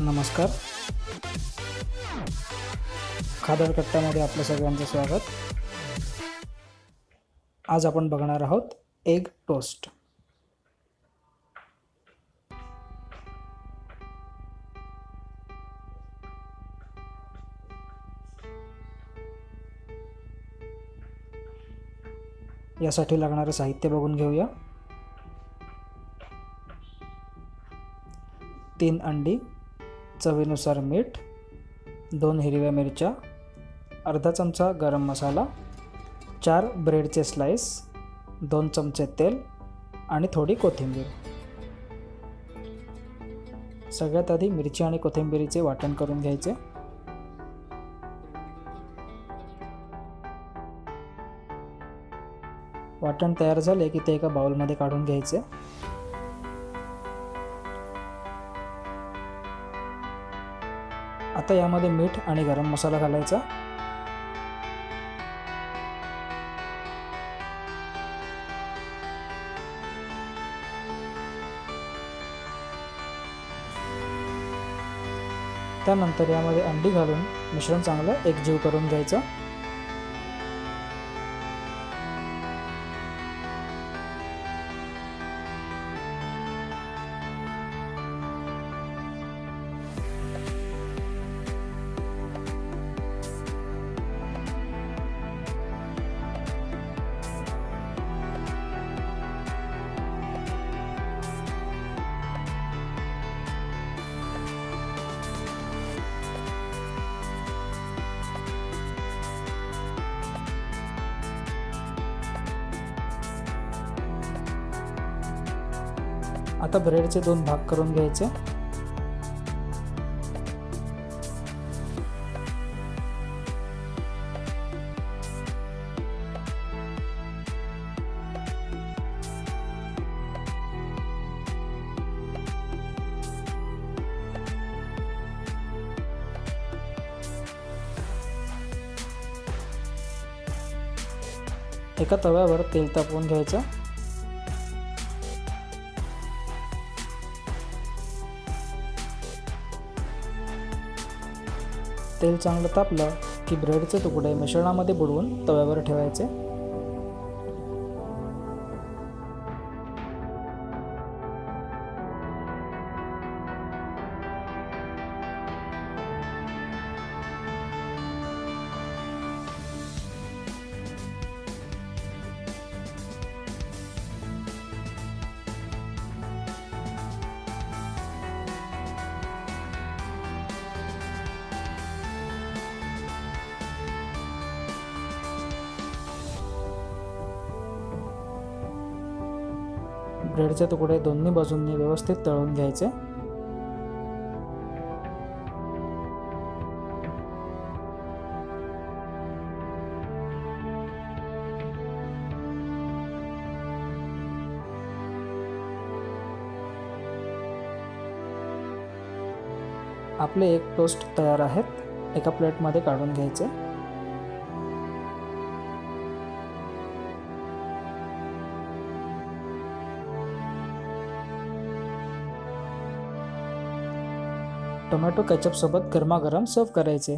नमस्कार. खादड कट्ट्यामध्ये आपलं सगळ्यांचं स्वागत. आज आपण बघणार आहोत एग टोस्ट. यासाठी लागणारे साहित्य बघून घेऊया. 3 अंडी, चवीनुसार मीठ, 2 हिरव्या मिरच्या, अर्धा चमचा गरम मसाला, 4 ब्रेडचे स्लाइस, 2 चमचे तेल आणि थोडी कोथिंबीर. सगळ्यात आधी मिरची आणि कोथिंबीरीचे वाटण करून घ्यायचे. वाटण तयार झाले की ते एका बाउलमध्ये काढून घ्यायचे. आता यामध्ये मीठ आणि गरम मसाला घालायचा. त्यानंतर यामध्ये अंडी घालून मिश्रण चांगलं एकजीव करून घ्यायचं. आता ब्रेडचे 2 भाग करून घ्यायचे. एका तव्यावर तेल तापवून घ्यायचं. तेल चांगलं तापलं की ब्रेडचे तुकडे मिश्रणामध्ये बुडवून तव्यावर ठेवायचे. ब्रेडचे तुकडे दोन्ही बाजूंनी व्यवस्थित तळून घ्यायचे. आपले एग टोस्ट तयार आहेत. एका प्लेटमध्ये काढून घ्यायचे. टोमॅटो केचप सोबत गरमागरम सर्व करायचे.